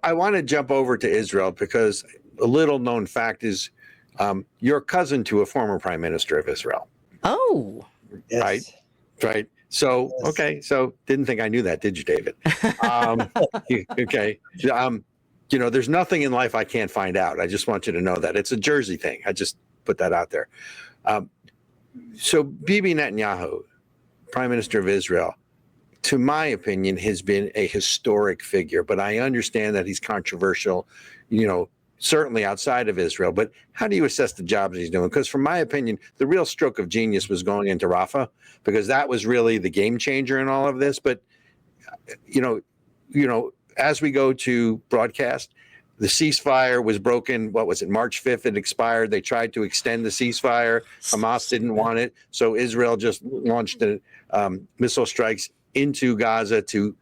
I want to jump over to Israel because a little known fact is you're cousin to a former prime minister of Israel. Oh, Yes. Right. So, Yes. okay. So didn't think I knew that, did you, David? Okay. There's nothing in life I can't find out. I just want you to know that. It's a Jersey thing. I just put that out there. So Bibi Netanyahu, Prime Minister of Israel, to my opinion, has been a historic figure, but I understand that he's controversial, certainly outside of Israel. But how do you assess the jobs he's doing? Because from my opinion, the real stroke of genius was going into Rafah, because that was really the game changer in all of this. But, as we go to broadcast, the ceasefire was broken. What was it? March 5th, it expired. They tried to extend the ceasefire. Hamas didn't want it. So Israel just launched missile strikes into Gaza to,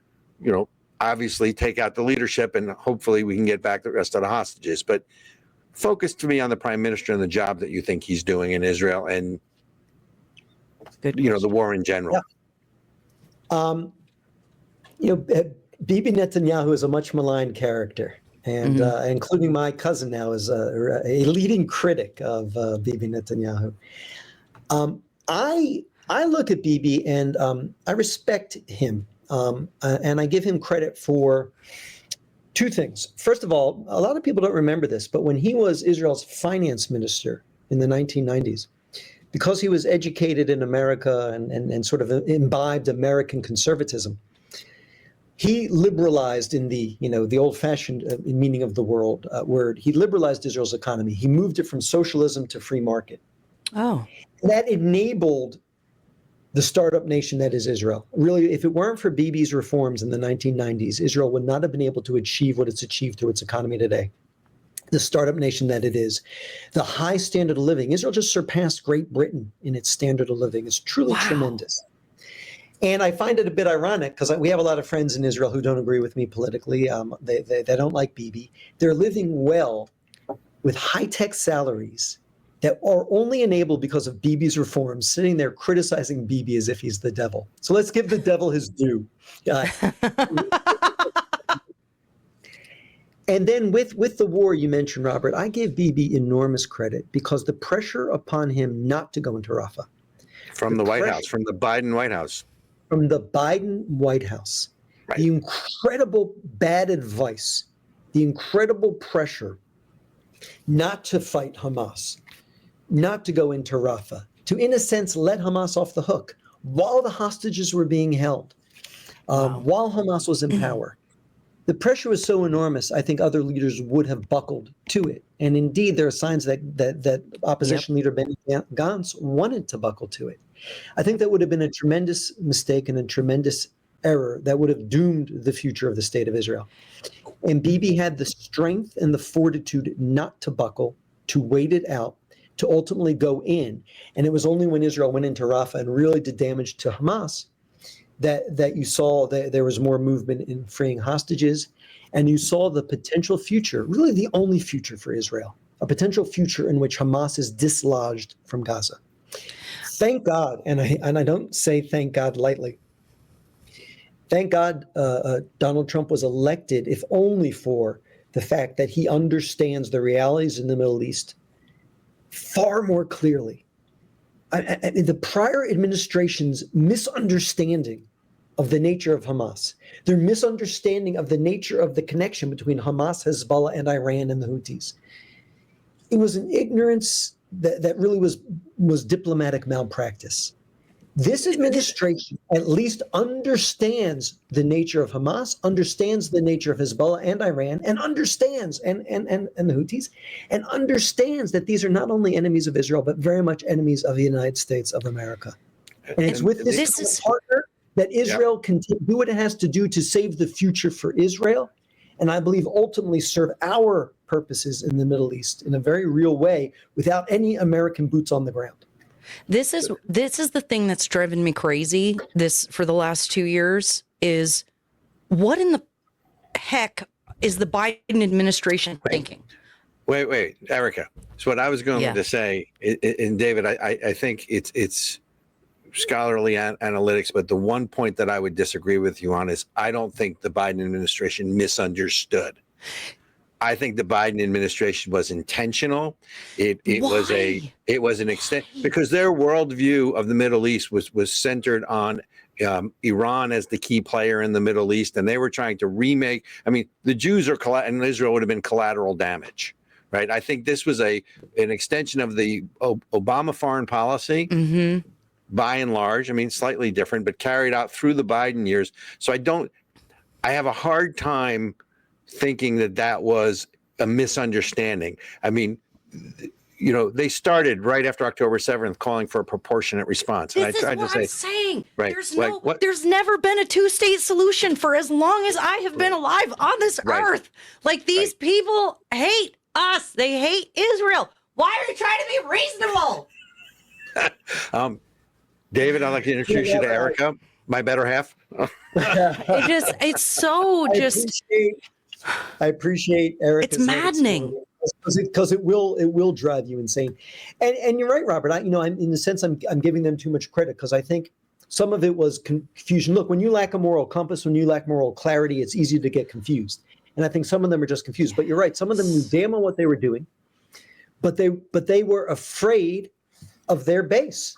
obviously take out the leadership, and hopefully we can get back the rest of the hostages. But focus to me on the prime minister and the job that you think he's doing in Israel and, the war in general. Yeah. Bibi Netanyahu is a much maligned character, and including my cousin now is a leading critic of Bibi Netanyahu. I look at Bibi and I respect him, and I give him credit for two things. First of all, a lot of people don't remember this, but when he was Israel's finance minister in the 1990s, because he was educated in America and sort of imbibed American conservatism, he liberalized in the old-fashioned meaning of the word. He liberalized Israel's economy. He moved it from socialism to free market. Oh, that enabled the startup nation that is Israel. Really, if it weren't for Bibi's reforms in the 1990s, Israel would not have been able to achieve what it's achieved through its economy today. The startup nation that it is, the high standard of living. Israel just surpassed Great Britain in its standard of living. It's truly tremendous. And I find it a bit ironic because we have a lot of friends in Israel who don't agree with me politically. They don't like Bibi. They're living well with high-tech salaries that are only enabled because of Bibi's reforms, sitting there criticizing Bibi as if he's the devil. So let's give the devil his due. And then with the war you mentioned, Robert, I give Bibi enormous credit because the pressure upon him not to go into Rafah. From the White House, from the Biden White House. From the Biden White House. Right. The incredible bad advice, the incredible pressure not to fight Hamas, not to go into Rafah, to, in a sense, let Hamas off the hook while the hostages were being held, while Hamas was in power. The pressure was so enormous, I think other leaders would have buckled to it. And indeed, there are signs that opposition leader Benny Gantz wanted to buckle to it. I think that would have been a tremendous mistake and a tremendous error that would have doomed the future of the state of Israel. And Bibi had the strength and the fortitude not to buckle, to wait it out, to ultimately go in. And it was only when Israel went into Rafah and really did damage to Hamas that you saw that there was more movement in freeing hostages, and you saw the potential future, really the only future for Israel, a potential future in which Hamas is dislodged from Gaza. Thank God, and I don't say thank God lightly, thank God Donald Trump was elected, if only for the fact that he understands the realities in the Middle East far more clearly. The prior administration's misunderstanding of the nature of Hamas, their misunderstanding of the nature of the connection between Hamas, Hezbollah, and Iran and the Houthis. It was an ignorance that really was diplomatic malpractice. This administration at least understands the nature of Hamas, understands the nature of Hezbollah and Iran, and understands, and the Houthis, and understands that these are not only enemies of Israel, but very much enemies of the United States of America. And it's with this partner that Israel can do what it has to do to save the future for Israel, and I believe ultimately serve our purposes in the Middle East in a very real way without any American boots on the ground. This is the thing that's driven me crazy for the last 2 years is what in the heck is the Biden administration thinking? Wait, Ericka. So what I was going to say, and David, I think it's scholarly analytics, but the one point that I would disagree with you on is I don't think the Biden administration misunderstood. I think the Biden administration was intentional. It Why? was an extent because their worldview of the Middle East was centered on Iran as the key player in the Middle East, and they were trying to remake. I mean, the Jews and Israel would have been collateral damage, right? I think this was an extension of the Obama foreign policy. Mm-hmm. By and large, I mean, slightly different, but carried out through the Biden years. So I have a hard time thinking that was a misunderstanding. I mean, you know, they started right after October 7th calling for a proportionate response. This is what I'm saying. Right, There's never been a two-state solution for as long as I have been alive on this earth. Like, these people hate us. They hate Israel. Why are you trying to be reasonable? David, I'd like to introduce you to Ericka, my better half. It's so just. I appreciate Ericka. It's maddening because it will drive you insane. And you're right, Robert. I'm in a sense I'm giving them too much credit because I think some of it was confusion. Look, when you lack a moral compass, when you lack moral clarity, it's easy to get confused. And I think some of them are just confused. But you're right. Some of them knew damn well what they were doing, but they were afraid of their base.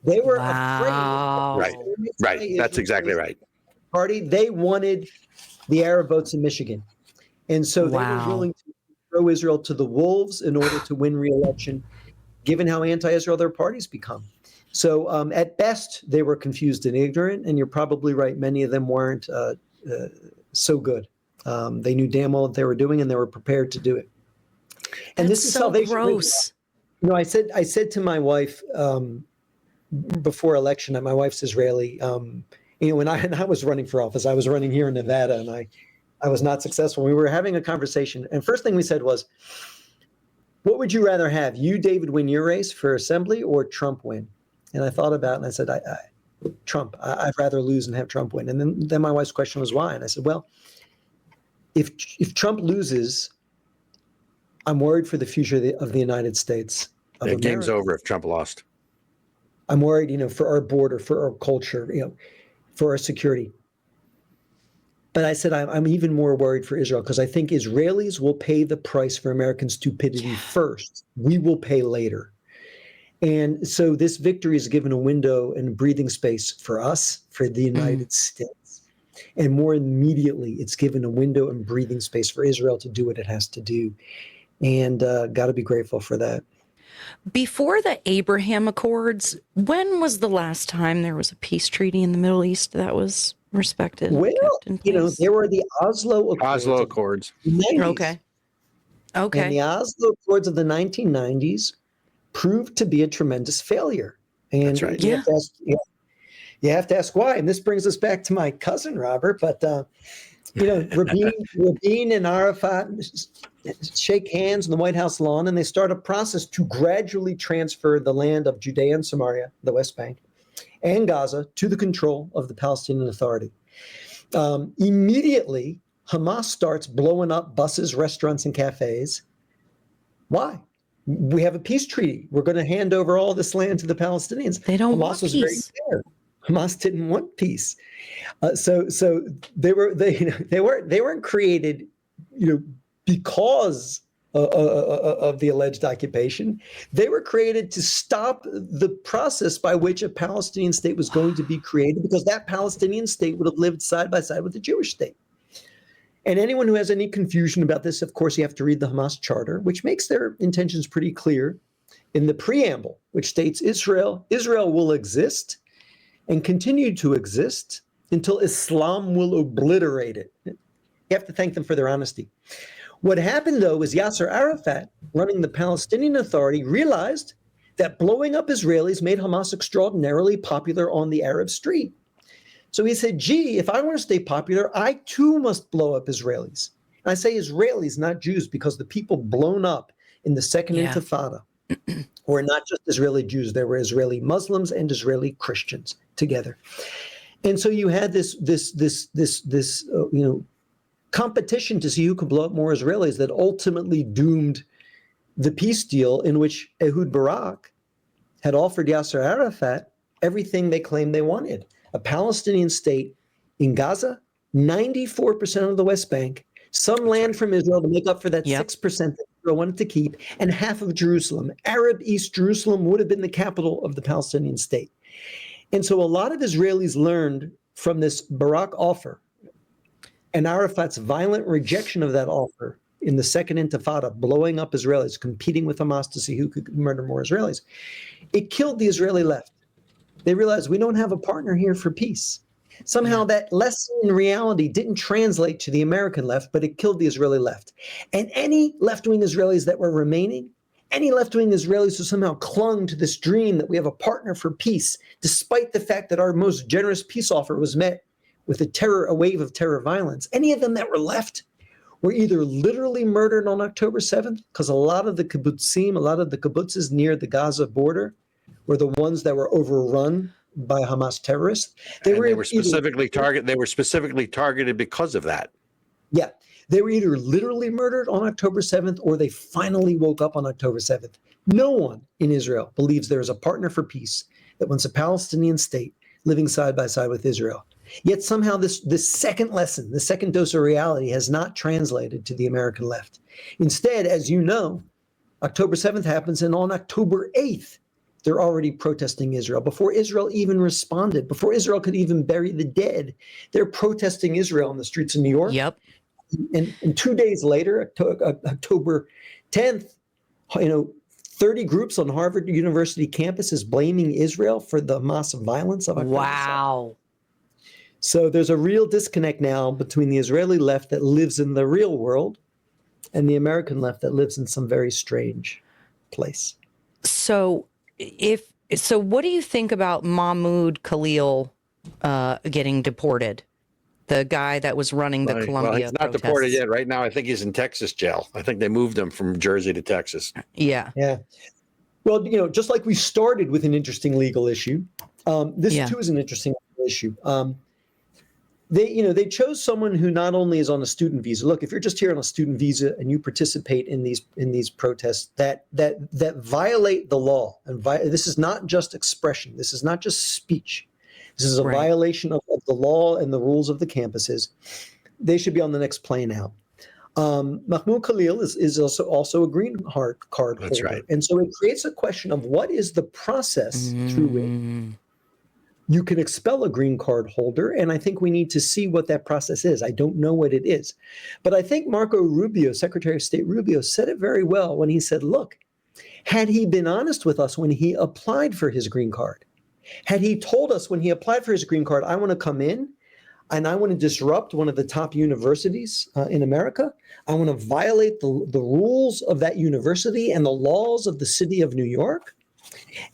They were afraid. Right. That's exactly right. Party. They wanted the Arab votes in Michigan. And so they were willing to throw Israel to the wolves in order to win re-election, given how anti-Israel their parties become. So at best, they were confused and ignorant. And you're probably right. Many of them weren't so good. They knew damn well what they were doing, and they were prepared to do it. And That's this is so salvation. gross. You know, I said to my wife before election, my wife's Israeli. When I was running for office, I was running here in Nevada, and I was not successful. We were having a conversation, and first thing we said was, "What would you rather have? You, David, win your race for assembly, or Trump win?" And I thought about it, and I said, "Trump. I'd rather lose and have Trump win." And then my wife's question was why, and I said, "Well, if Trump loses, I'm worried for the future of the United States. The game's over if Trump lost. I'm worried, for our border, for our culture, for our security." But I said, I'm even more worried for Israel because I think Israelis will pay the price for American stupidity first. We will pay later. And so this victory is given a window and breathing space for us, for the United States. And more immediately, it's given a window and breathing space for Israel to do what it has to do. And got to be grateful for that. Before the Abraham Accords, when was the last time there was a peace treaty in the Middle East that was respected? Well, there were the Oslo Accords. Okay. And the Oslo Accords of the 1990s proved to be a tremendous failure. And that's right. You have to ask why. And this brings us back to my cousin, Robert. But, Rabin and Arafat shake hands on the White House lawn, and they start a process to gradually transfer the land of Judea and Samaria, the West Bank, and Gaza to the control of the Palestinian Authority. Immediately, Hamas starts blowing up buses, restaurants, and cafes. Why? We have a peace treaty. We're going to hand over all this land to the Palestinians. They don't Hamas want was peace. Very clear. Hamas didn't want peace. So they weren't created, because of the alleged occupation. They were created to stop the process by which a Palestinian state was going to be created, because that Palestinian state would have lived side by side with the Jewish state. And anyone who has any confusion about this, of course, you have to read the Hamas charter, which makes their intentions pretty clear in the preamble, which states Israel will exist and continue to exist until Islam will obliterate it. You have to thank them for their honesty. What happened, though, is Yasser Arafat, running the Palestinian Authority, realized that blowing up Israelis made Hamas extraordinarily popular on the Arab street. So he said, gee, if I want to stay popular, I too must blow up Israelis. And I say Israelis, not Jews, because the people blown up in the Second Intifada were not just Israeli Jews. There were Israeli Muslims and Israeli Christians together. And so you had this competition to see who could blow up more Israelis that ultimately doomed the peace deal, in which Ehud Barak had offered Yasser Arafat everything they claimed they wanted: a Palestinian state in Gaza, 94% of the West Bank, some land from Israel to make up for that Yep. 6% that Israel wanted to keep, and half of Jerusalem. Arab East Jerusalem would have been the capital of the Palestinian state. And so a lot of Israelis learned from this Barak offer and Arafat's violent rejection of that offer in the Second Intifada, blowing up Israelis, competing with Hamas to see who could murder more Israelis. It killed the Israeli left. They realized we don't have a partner here for peace. Somehow that lesson in reality didn't translate to the American left, but it killed the Israeli left. And any left-wing Israelis that were remaining, any left-wing Israelis who somehow clung to this dream that we have a partner for peace, despite the fact that our most generous peace offer was met with a wave of terror violence, any of them that were left were either literally murdered on October 7th, because a lot of the kibbutzim, a lot of the kibbutzes near the Gaza border were the ones that were overrun by Hamas terrorists. They were specifically targeted because of that. Yeah. They were either literally murdered on October 7th or they finally woke up on October 7th. No one in Israel believes there is a partner for peace that wants a Palestinian state living side by side with Israel. Yet somehow this second lesson, the second dose of reality has not translated to the American left. Instead, as you know, October 7th happens, and on October 8th, they're already protesting Israel. Before Israel even responded, before Israel could even bury the dead, they're protesting Israel in the streets of New York. Yep. And 2 days later, October 10th, 30 groups on Harvard University campuses blaming Israel for the mass violence of October 7th. Wow. So there's a real disconnect now between the Israeli left that lives in the real world and the American left that lives in some very strange place. So what do you think about Mahmoud Khalil getting deported? The guy that was running the Columbia Well, he's not protests. deported yet. Right now, I think he's in Texas jail. I think they moved him from Jersey to Texas. Yeah. Yeah. Well, just like we started with an interesting legal issue, this too is an interesting issue. They chose someone who not only is on a student visa. Look, if you're just here on a student visa and you participate in these protests that violate the law, and this is not just expression, this is not just speech, this is a violation of the law and the rules of the campuses, they should be on the next plane out. Mahmoud Khalil is also a green card holder. That's right. And so it creates a question of what is the process through which you can expel a green card holder, and I think we need to see what that process is. I don't know what it is. But I think Marco Rubio, Secretary of State Rubio, said it very well when he said, look, had he been honest with us when he applied for his green card, had he told us when he applied for his green card, I want to come in and I want to disrupt one of the top universities in America, I want to violate the rules of that university and the laws of the city of New York,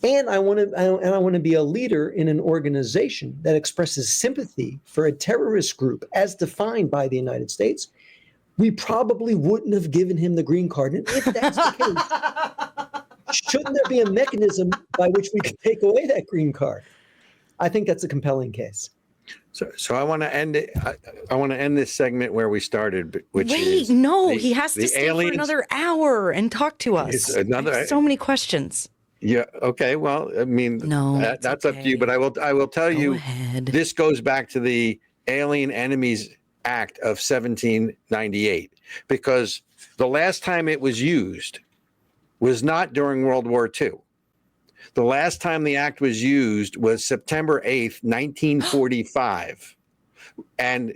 and I want to be a leader in an organization that expresses sympathy for a terrorist group as defined by the United States, we probably wouldn't have given him the green card. And if that's the case, shouldn't there be a mechanism by which we can take away that green card? I think that's a compelling case. So I want to end it. I want to end this segment where we started, which is he has to stay for another hour and talk to us. So many questions. Yeah. Okay. Well, I mean, that's up to you. But I will tell you, this goes back to the Alien Enemies Act of 1798, because the last time it was used was not during World War II. The last time the act was used was September 8th, 1945. And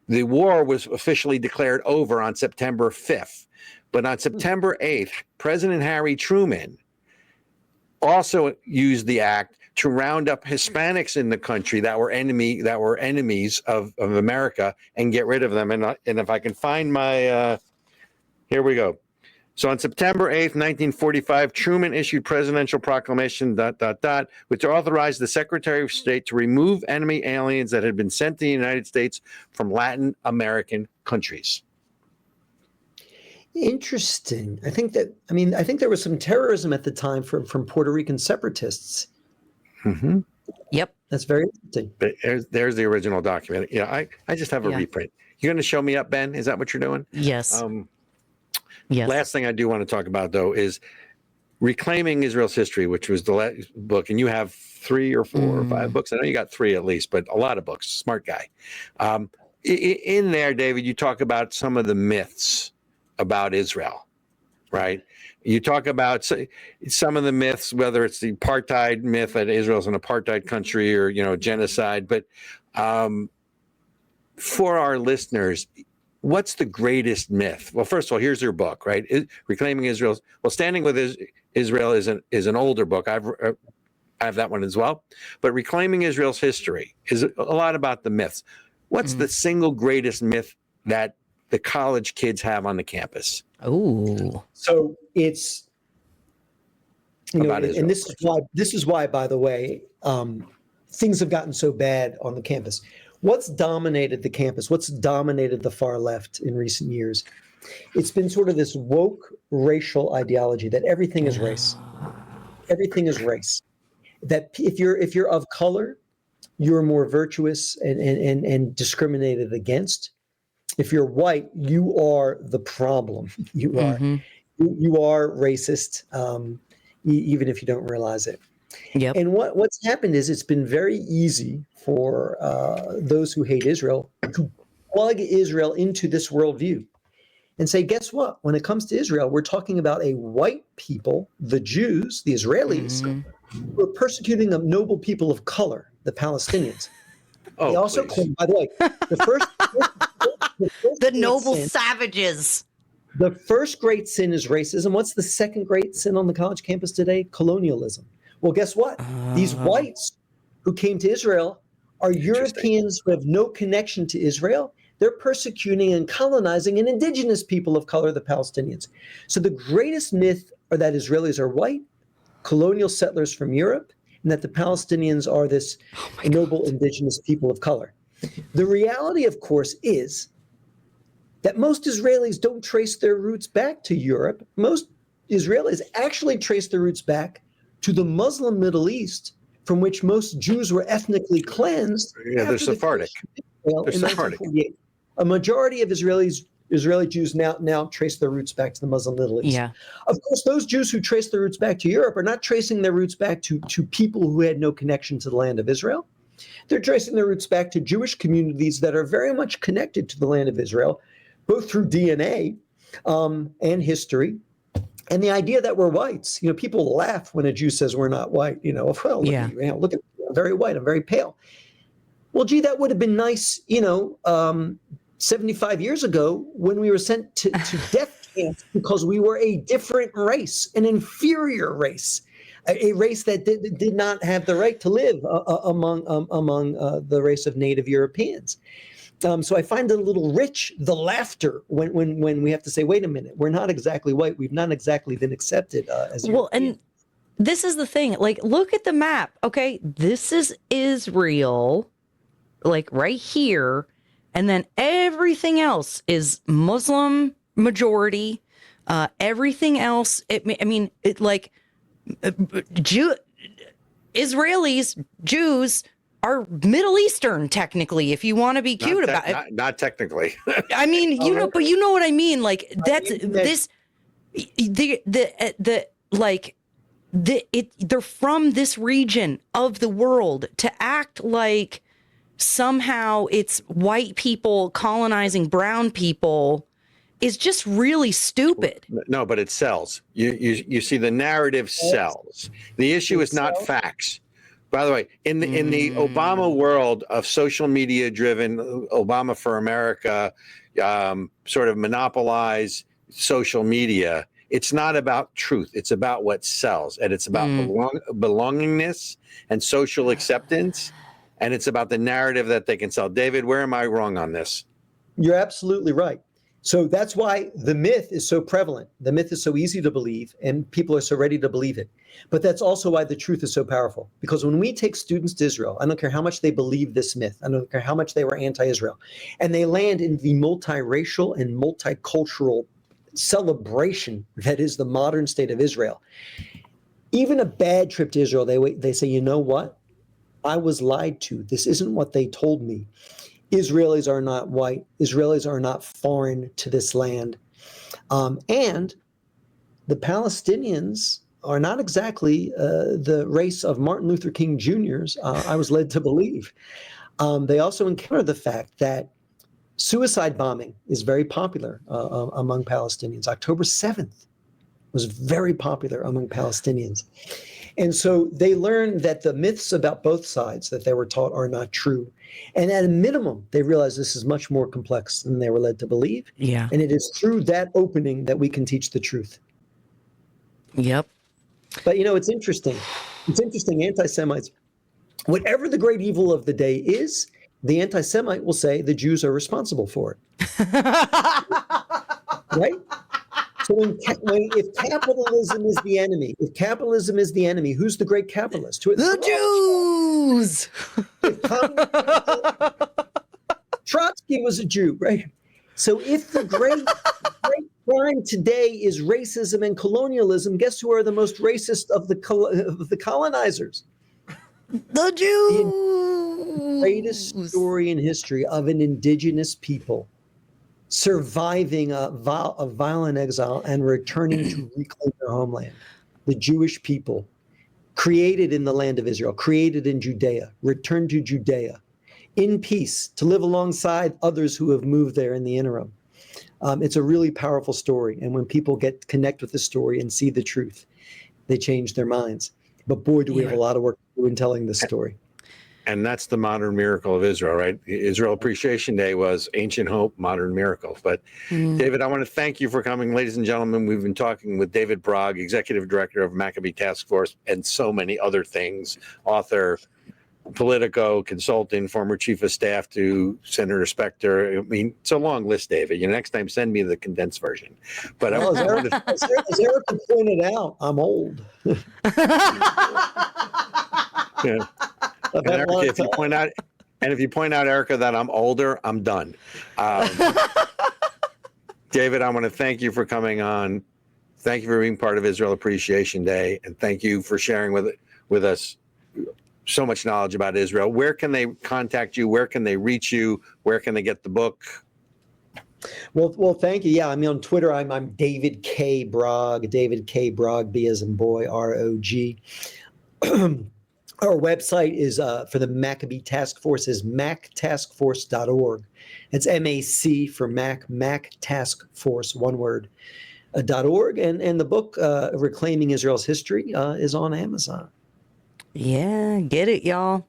the war was officially declared over on September 5th. But on September 8th, President Harry Truman also used the act to round up Hispanics in the country that were enemies of America and get rid of them. And if I can find my, here we go. So on September 8th, 1945, Truman issued presidential proclamation, which authorized the Secretary of State to remove enemy aliens that had been sent to the United States from Latin American countries. Interesting. I think there was some terrorism at the time from Puerto Rican separatists. Mm-hmm. Yep. That's very interesting. But there's the original document. I just have a reprint. You're going to show me up, Ben? Is that what you're doing? Yes. Yes. Last thing I do want to talk about, though, is Reclaiming Israel's History, which was the last book. And you have 3 or 4 or 5 books. I know you got 3 at least, but a lot of books. Smart guy. in there, David, you talk about some of the myths about Israel, right? You talk about some of the myths, whether it's the apartheid myth that Israel's an apartheid country or, genocide. But for our listeners, what's the greatest myth? Well, first of all, here's your book, right? Reclaiming Israel. Well, Standing with Israel is an older book. I have that one as well. But Reclaiming Israel's History is a lot about the myths. What's the single greatest myth that the college kids have on the campus? Oh, so it's About Israel, and this is why, by the way, things have gotten so bad on the campus. What's dominated the campus? What's dominated the far left in recent years? It's been sort of this woke racial ideology that everything is race. Everything is race. That if you're of color, you're more virtuous and discriminated against. If you're white, you are the problem. You are racist, even if you don't realize it. yep. And what's happened is it's been very easy for those who hate Israel to plug Israel into this worldview and say, guess what? When it comes to Israel, we're talking about a white people, the Jews, the Israelis, who are persecuting a noble people of color, the Palestinians. They also claim, by the way, the first The noble sin, savages. the first great sin is racism. What's the second great sin on the college campus today? Colonialism. Well, guess what? These whites who came to Israel are Europeans who have no connection to Israel. They're persecuting and colonizing an indigenous people of color, the Palestinians. So the greatest myth are that Israelis are white, colonial settlers from Europe, and that the Palestinians are this noble indigenous people of color. The reality, of course, is that most Israelis don't trace their roots back to Europe. Most Israelis actually trace their roots back to the Muslim Middle East, from which most Jews were ethnically cleansed. Yeah, they're Sephardic. They're Sephardic. A majority of Israeli Jews now trace their roots back to the Muslim Middle East. Yeah. Of course, those Jews who trace their roots back to Europe are not tracing their roots back to people who had no connection to the land of Israel. They're tracing their roots back to Jewish communities that are very much connected to the land of Israel, both through DNA and history. And the idea that we're whites, people laugh when a Jew says we're not white. Well, look at you, look at me, I'm very white, I'm very pale. Well, gee, that would have been nice, 75 years ago when we were sent to death camps because we were a different race, an inferior race, a race that did not have the right to live among the race of native Europeans. So I find it a little rich, the laughter, when we have to say, wait a minute, we're not exactly white. We've not exactly been accepted as Europeans. And this is the thing. Like, look at the map. Okay, this is Israel, like right here. And then everything else is Muslim majority. Everything else, Israelis, Jews are Middle Eastern, technically, if you want to be cute about it. Not technically. I mean, but you know what I mean? Like, that's this, they're from this region of the world. To act like somehow it's white people colonizing brown people is just really stupid. No, but it sells. You see, the narrative sells. The issue is not facts. By the way, in the Obama world of social media driven, Obama for America, sort of monopolize social media, it's not about truth. It's about what sells. And it's about belongingness and social acceptance. And it's about the narrative that they can sell. David, where am I wrong on this? You're absolutely right. So that's why the myth is so prevalent. The myth is so easy to believe, and people are so ready to believe it. But that's also why the truth is so powerful. Because when we take students to Israel, I don't care how much they believe this myth, I don't care how much they were anti-Israel, and they land in the multiracial and multicultural celebration that is the modern state of Israel. Even a bad trip to Israel, they say, you know what? I was lied to. This isn't what they told me. Israelis are not white. Israelis are not foreign to this land. And the Palestinians are not exactly the race of Martin Luther King Jr.'s, I was led to believe. They also encounter the fact that Suicide bombing is very popular among Palestinians. October 7th was very popular among Palestinians. And so they learned that the myths about both sides that they were taught are not true. And at a minimum, they realized this is much more complex than they were led to believe. Yeah. And it is through that opening that we can teach the truth. Yep. But, you know, it's interesting. It's interesting, anti-Semites, whatever the great evil of the day is, the anti-Semite will say the Jews are responsible for it. Right? So if capitalism is the enemy, who's the great capitalist? The Jews! Trotsky was a Jew, right? So if the great crime today is racism and colonialism, guess who are the most racist of the colonizers? The Jews! The greatest story in history of an indigenous people surviving a violent exile and returning to reclaim their homeland. The Jewish people, created in the land of Israel, created in Judea, returned to Judea in peace to live alongside others who have moved there in the interim. It's a really powerful story. And when people connect with the story and see the truth, they change their minds. But boy, do we have a lot of work to do in telling this story. And that's the modern miracle of Israel, right? Israel Appreciation Day was ancient hope, modern miracle. But David, I want to thank you for coming. Ladies and gentlemen, we've been talking with David Brog, Executive Director of Maccabee Task Force, and so many other things, author, Politico, consultant, former chief of staff to Senator Specter. I mean, it's a long list, David. Next time, send me the condensed version. But as Ericka pointed out, I'm old. Yeah. And Ericka, if you point out, Ericka, that I'm older, I'm done. David, I want to thank you for coming on. Thank you for being part of Israel Appreciation Day, and thank you for sharing with us so much knowledge about Israel. Where can they contact you? Where can they reach you? Where can they get the book? Well, thank you. Yeah, I mean, on Twitter, I'm David K. Brog, David K. Brog, B as in boy, R-O-G. Our website is for the Maccabee Task Force is mactaskforce.org. It's MAC for Mac Task Force, one word, .org. And the book, Reclaiming Israel's History, is on Amazon. Yeah, get it, y'all.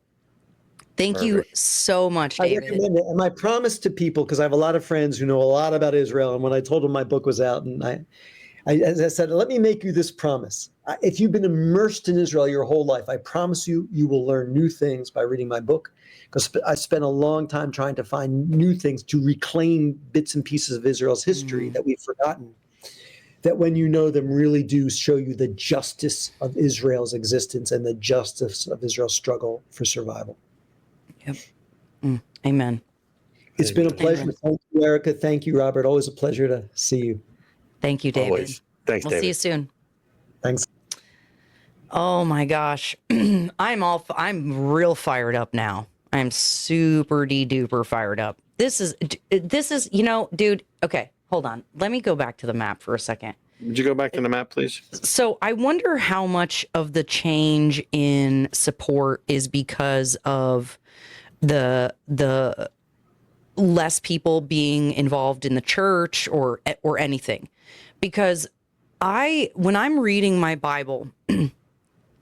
Thank you so much, David. I recommend it. And my promise to people, because I have a lot of friends who know a lot about Israel, and when I told them my book was out, and I as I said, let me make you this promise. If you've been immersed in Israel your whole life, I promise you, you will learn new things by reading my book, because I spent a long time trying to find new things to reclaim bits and pieces of Israel's history that we've forgotten, that when you know them really do show you the justice of Israel's existence and the justice of Israel's struggle for survival. Yep. Amen. It's been a pleasure. Amen. Thank you, Ericka. Thank you, Robert. Always a pleasure to see you. Thank you, David. Always. Thanks, David. We'll see you soon. Thanks. Oh my gosh. I'm real fired up now. I'm super duper fired up. This is, dude, okay, hold on. Let me go back to the map for a second. Would you go back to the map, please? So I wonder how much of the change in support is because of the less people being involved in the church or anything. Because when I'm reading my Bible and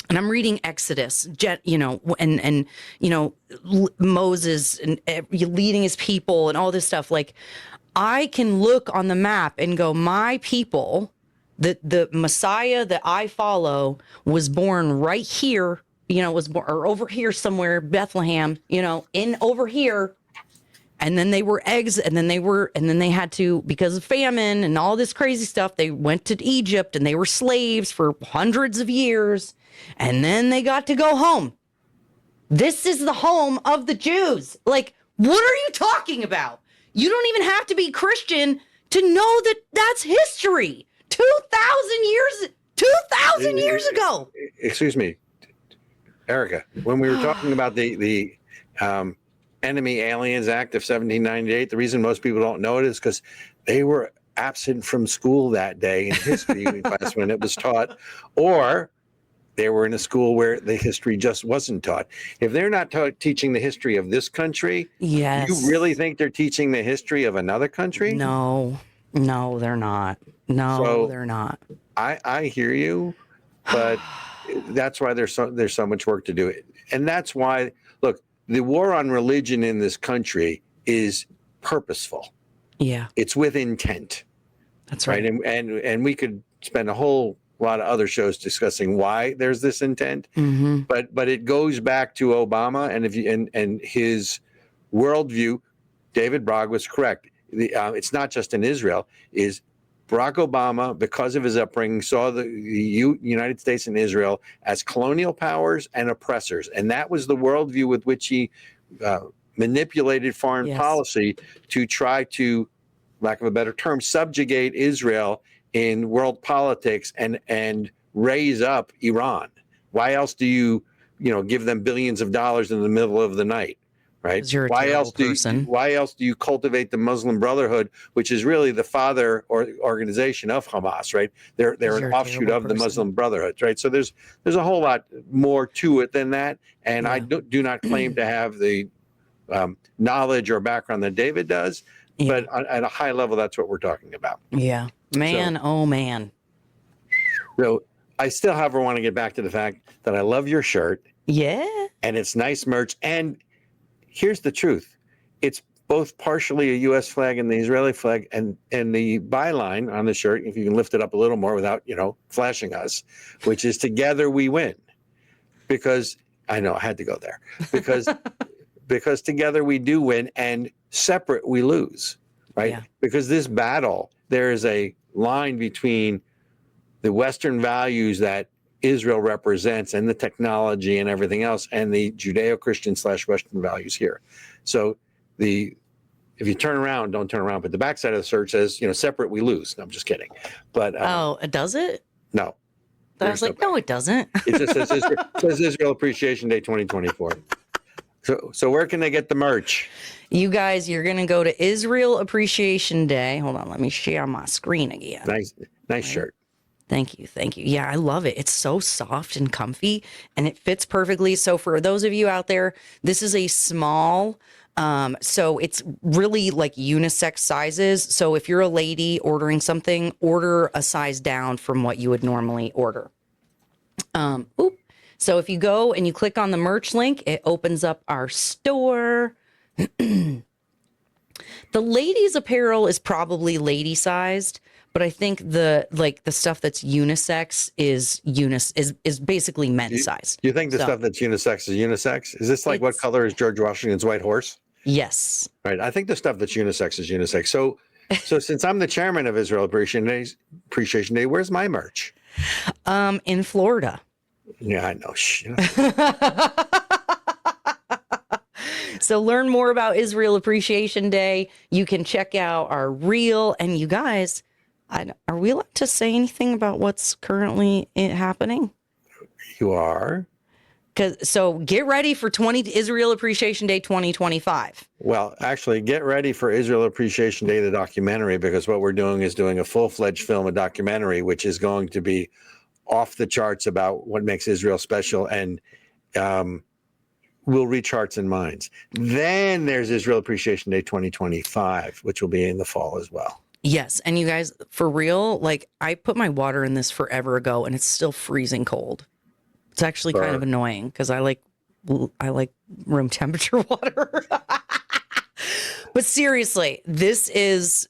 I'm reading Exodus, and Moses and leading his people and all this stuff, like I can look on the map and go, my people, the Messiah that I follow was born right here, was born or over here somewhere, Bethlehem, in over here. And then they were and then they had to, because of famine and all this crazy stuff, they went to Egypt and they were slaves for hundreds of years. And then they got to go home. This is the home of the Jews. Like, what are you talking about? You don't even have to be Christian to know that that's history. 2,000 years ago. Excuse me, Ericka, when we were talking about the Enemy Aliens Act of 1798, the reason most people don't know it is because they were absent from school that day in history class when it was taught, or they were in a school where the history just wasn't taught. If they're not teaching the history of this country, Yes. you really think they're teaching the history of another country? No, they're not. No, So, they're not. I hear you, but that's why there's so much work to do. And that's why, look, the war on religion in this country is purposeful. Yeah. It's with intent. That's right. And we could spend a whole lot of other shows discussing why there's this intent. Mm-hmm. But it goes back to Obama and his worldview. David Brog was correct. It's not just in Israel. Is Barack Obama, because of his upbringing, saw the United States and Israel as colonial powers and oppressors, and that was the worldview with which he manipulated foreign policy to try to, lack of a better term, subjugate Israel in world politics and raise up Iran. Why else do you give them billions of dollars in the middle of the night, right? Why else do you cultivate the Muslim Brotherhood, which is really the father organization of Hamas, right? They're an offshoot of the Muslim Brotherhood, right? So there's a whole lot more to it than that, and I do not claim to have the knowledge or background that David does, but at a high level, that's what we're talking about. Yeah. Man, oh man. So I still, however, want to get back to the fact that I love your shirt. Yeah. And it's nice merch. And here's the truth. It's both partially a U.S. flag and the Israeli flag. And the byline on the shirt, if you can lift it up a little more without, flashing us, which is "Together we win." Because I know I had to go there. Because together we do win and separate we lose, right? Yeah. Because this battle, there is a line between the Western values that Israel represents and the technology and everything else and the Judeo-Christian / Western values here. So if you turn around, don't turn around, but the backside of the shirt says, separate we lose. No, I'm just kidding. But does it? No. I was like, no, it doesn't. It just says Israel Appreciation Day 2024. So where can they get the merch? You guys, you're going to go to Israel Appreciation Day. Hold on, let me share my screen again. Nice shirt. Thank you. Yeah, I love it. It's so soft and comfy, and it fits perfectly. So for those of you out there, this is a small, so it's really like unisex sizes. So if you're a lady ordering something, order a size down from what you would normally order. So if you go and you click on the merch link, it opens up our store. The ladies' apparel is probably lady sized, but I think the stuff that's unisex is basically men's size. You think the stuff that's unisex is unisex? Is this like what color is George Washington's white horse? Yes. Right. I think the stuff that's unisex is unisex. So since I'm the chairman of Israel Appreciation Day, where's my merch? In Florida. Yeah, I know. So learn more about Israel Appreciation Day. You can check out our reel. And you guys, are we allowed to say anything about what's currently happening? You are. So get ready for Israel Appreciation Day 2025. Well, actually, get ready for Israel Appreciation Day, the documentary, because what we're doing is doing a full-fledged film, a documentary, which is going to be off the charts about what makes Israel special and will reach hearts and minds. Then there's Israel Appreciation Day 2025, which will be in the fall as well. Yes. And you guys, for real, like I put my water in this forever ago and it's still freezing cold. It's actually kind of annoying because I like room temperature water. But seriously, this is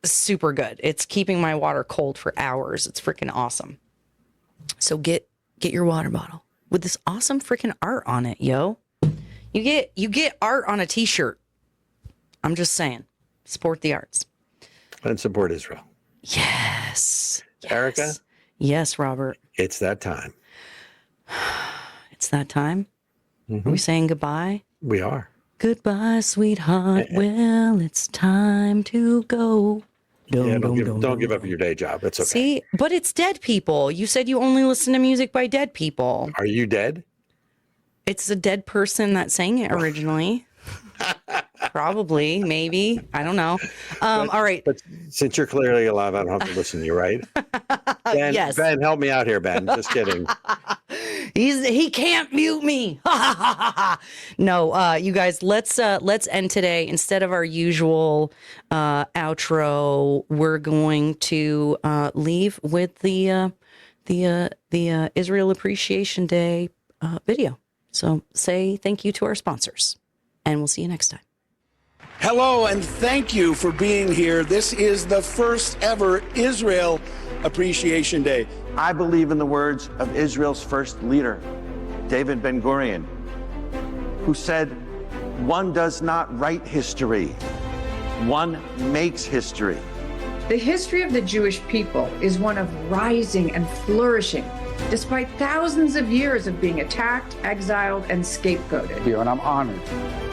super good. It's keeping my water cold for hours. It's freaking awesome. So get your water bottle with this awesome freaking art on it, yo. You get art on a t-shirt. I'm just saying. Support the arts. And support Israel. Yes. Ericka? Yes, Robert. It's that time. It's that time? Mm-hmm. Are we saying goodbye? We are. Goodbye, sweetheart. Well, it's time to go. Don't give up your day job. That's okay. See, but it's dead people. You said you only listen to music by dead people. Are you dead? It's a dead person that sang it originally. Probably, maybe. I don't know. All right. But since you're clearly alive, I don't have to listen to you, right? Ben, yes. Ben, help me out here, Ben. Just kidding. He can't mute me. No, you guys, let's end today. Instead of our usual outro, we're going to leave with the Israel Appreciation Day video. So say thank you to our sponsors, and we'll see you next time. Hello, and thank you for being here. This is the first ever Israel Appreciation Day. I believe in the words of Israel's first leader, David Ben-Gurion, who said, "One does not write history, one makes history." The history of the Jewish people is one of rising and flourishing, despite thousands of years of being attacked, exiled, and scapegoated. And I'm honored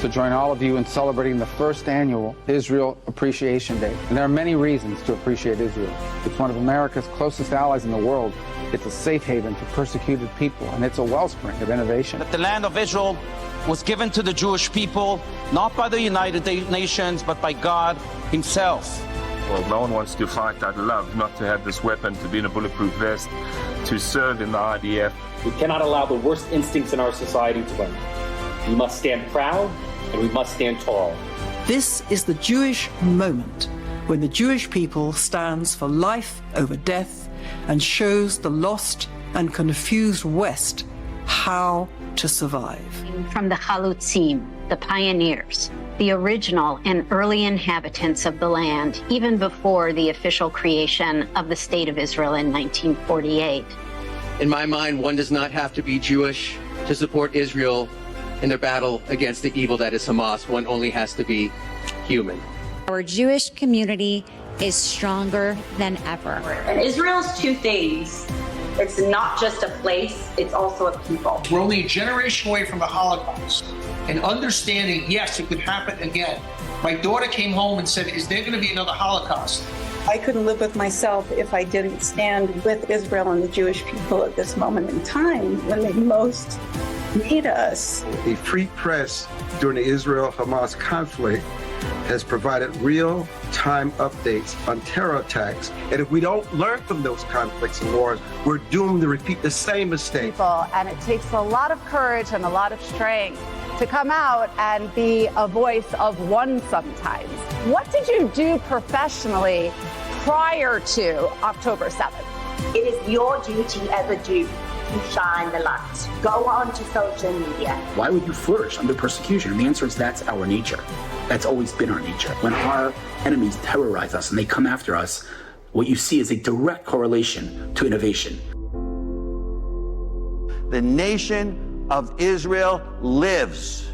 to join all of you in celebrating the first annual Israel Appreciation Day. And there are many reasons to appreciate Israel. It's one of America's closest allies in the world. It's a safe haven for persecuted people, and it's a wellspring of innovation. That the land of Israel was given to the Jewish people, not by the United Nations, but by God himself. Well, no one wants to fight that love, not to have this weapon, to be in a bulletproof vest, to serve in the IDF. We cannot allow the worst instincts in our society to win. We must stand proud and we must stand tall. This is the Jewish moment, when the Jewish people stands for life over death and shows the lost and confused West how to survive. From the Chalutzim, the pioneers, the original and early inhabitants of the land, even before the official creation of the State of Israel in 1948. In my mind, one does not have to be Jewish to support Israel in their battle against the evil that is Hamas. One only has to be human. Our Jewish community is stronger than ever. And Israel's two things. It's not just a place, it's also a people. We're only a generation away from the Holocaust. And understanding, yes, it could happen again. My daughter came home and said, is there going to be another Holocaust? I couldn't live with myself if I didn't stand with Israel and the Jewish people at this moment in time when they most need us. A free press during the Israel-Hamas conflict has provided real-time updates on terror attacks. And if we don't learn from those conflicts and wars, we're doomed to repeat the same mistake. And it takes a lot of courage and a lot of strength to come out and be a voice of one sometimes. What did you do professionally prior to October 7th? It is your duty as a Jew to shine the light. Go on to social media. Why would you flourish under persecution? And the answer is that's our nature. That's always been our nature. When our enemies terrorize us and they come after us, what you see is a direct correlation to innovation. The nation of Israel lives.